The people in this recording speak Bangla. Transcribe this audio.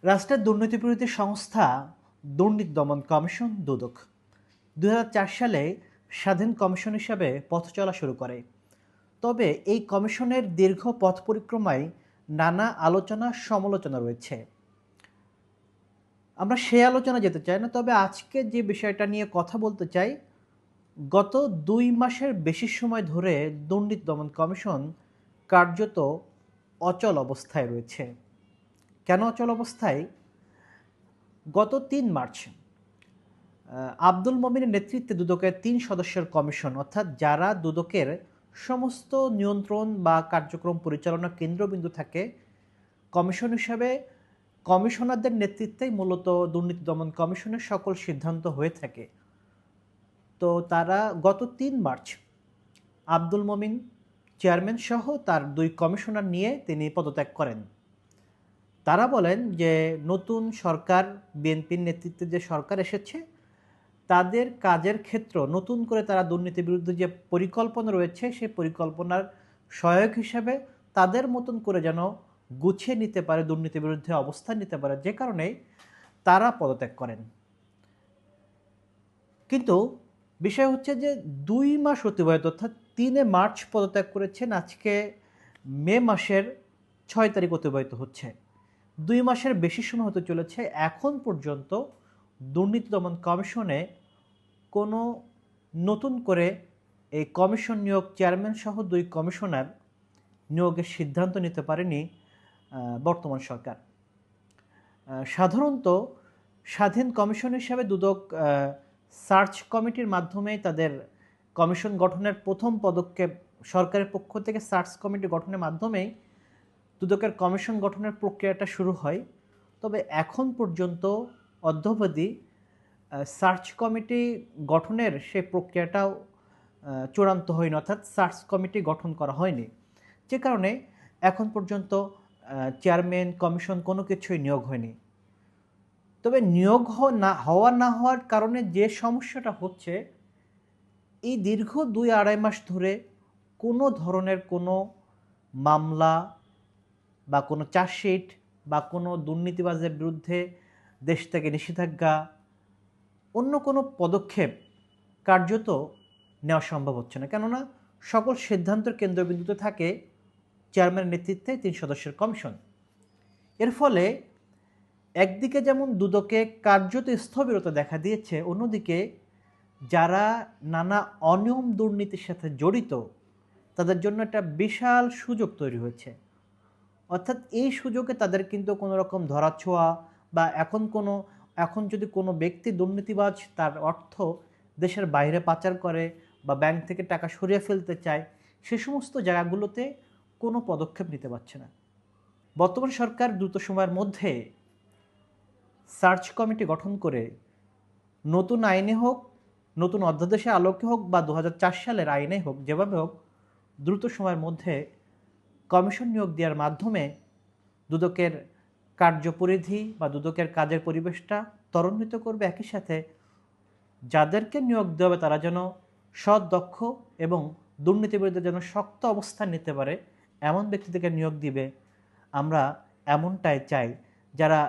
রাষ্ট্রের দুর্নীতিবিরোধী সংস্থা দুর্নীতি দমন কমিশন দুদক ২০০৪ সালে স্বাধীন কমিশন হিসাবে পথ চলা শুরু করে। তবে এই কমিশনের দীর্ঘ পথ পরিক্রমায় নানা আলোচনা সমালোচনা রয়েছে। আমরা সে আলোচনা যেতে চাই না, তবে আজকে যে বিষয়টা নিয়ে কথা বলতে চাই, গত ২ মাসের বেশি সময় ধরে দুর্নীতি দমন কমিশন কার্যত অচল অবস্থায় রয়েছে। কেন অচল অবস্থায়? গত ৩ মার্চ আব্দুল মমিনের নেতৃত্বে দুদকের ৩ সদস্যের কমিশন, অর্থাৎ যারা দুদকের সমস্ত নিয়ন্ত্রণ বা কার্যক্রম পরিচালনার কেন্দ্রবিন্দু থাকে, কমিশন হিসাবে কমিশনারদের নেতৃত্বেই মূলত দুর্নীতি দমন কমিশনের সকল সিদ্ধান্ত হয়ে থাকে। তো তারা গত ৩ মার্চ আব্দুল মমিন চেয়ারম্যান সহ তার ২ কমিশনার নিয়ে তিনি পদত্যাগ করেন। তারা বলেন যে নতুন সরকার, বিএনপির নেতৃত্বে যে সরকার এসেছে, তাদের কাজের ক্ষেত্র নতুন করে তারা দুর্নীতি বিরুদ্ধে যে পরিকল্পনা রয়েছে, সেই পরিকল্পনার সহায়ক হিসেবে তাদের মতন করে যেন গুছিয়ে নিতে পারে, দুর্নীতি বিরুদ্ধে অবস্থান নিতে পারে, যে কারণে তারা পদত্যাগ করেন। কিন্তু বিষয় হচ্ছে যে ২ মাস অতিবাহিত, অর্থাৎ ৩ মার্চ পদত্যাগ করেছেন, আজকে মে মাসের ৬ তারিখ অতিবাহিত হচ্ছে। ২ মাসের বেশি সময় হতে চলেছে, এখন পর্যন্ত দুর্নীতি দমন কমিশনে কোনো নতুন করে এই কমিশন নিয়োগ, চেয়ারম্যান সহ ২ কমিশনার নিয়োগের সিদ্ধান্ত নিতে পারেনি বর্তমান সরকার। সাধারণত স্বাধীন কমিশন হিসাবে দুদক সার্চ কমিটির মাধ্যমে তাদের কমিশন গঠনের প্রথম পদক্ষেপ, সরকারের পক্ষ থেকে সার্চ কমিটি গঠনের মাধ্যমেই দুদকের কমিশন গঠনের প্রক্রিয়াটা শুরু হয়। তবে এখন পর্যন্ত অদ্যাবধি সার্চ কমিটি গঠনের সেই প্রক্রিয়াটাও চূড়ান্ত হয়নি, অর্থাৎ সার্চ কমিটি গঠন করা হয়নি, যে কারণে এখন পর্যন্ত চেয়ারম্যান, কমিশন কোনো কিছুই নিয়োগ হয়নি। তবে নিয়োগ না হওয়ার কারণে যে সমস্যাটা হচ্ছে, এই দীর্ঘ ২-২.৫ মাস ধরে কোনো ধরনের কোনো মামলা বা কোনো চার্জশিট বা কোনো দুর্নীতিবাজের বিরুদ্ধে দেশ থেকে নিষেধাজ্ঞা, অন্য কোনো পদক্ষেপ কার্যত নেওয়া সম্ভব হচ্ছে না। কেননা সকল সিদ্ধান্তের কেন্দ্রবিন্দুতে থাকে চেয়ারম্যানের নেতৃত্বে ৩ সদস্যের কমিশন। এর ফলে একদিকে যেমন দুদকে কার্যত স্থবিরতা দেখা দিয়েছে, অন্যদিকে যারা নানা অনিয়ম দুর্নীতির সাথে জড়িত, তাদের জন্য একটা বিশাল সুযোগ তৈরি হয়েছে। অর্থাৎ এই সুযোগে তাদের কিন্তু কোনো রকম ধরাছোঁয়া বা এখন যদি কোনো ব্যক্তি দুর্নীতিবাজ তার অর্থ দেশের বাইরে পাচার করে বা ব্যাংক থেকে টাকা সরিয়ে ফেলতে চায়, সে সমস্ত জায়গাগুলোতে কোনো পদক্ষেপ নিতে পারছে না। বর্তমান সরকার দ্রুত সময়ের মধ্যে সার্চ কমিটি গঠন করে নতুন আইনে হোক, নতুন অধ্যাদেশের আলোকে হোক বা ২০০৪ সালের আইনে হোক, যেভাবে হোক দ্রুত সময়ের মধ্যে কমিশন নিয়োগ দেওয়ার মাধ্যমে দুদকের কার্যপরিধি বা দুদকের কাজের পরিবেশটা ত্বরান্বিত করবে। একই সাথে যাদেরকে নিয়োগ দেওয়া হবে তারা যেন সৎ, দক্ষ এবং দুর্নীতির বিরুদ্ধে যেন শক্ত অবস্থান নিতে পারে, এমন ব্যক্তিদেরকে নিয়োগ দিবে। আমরা এমনটাই চাই, যারা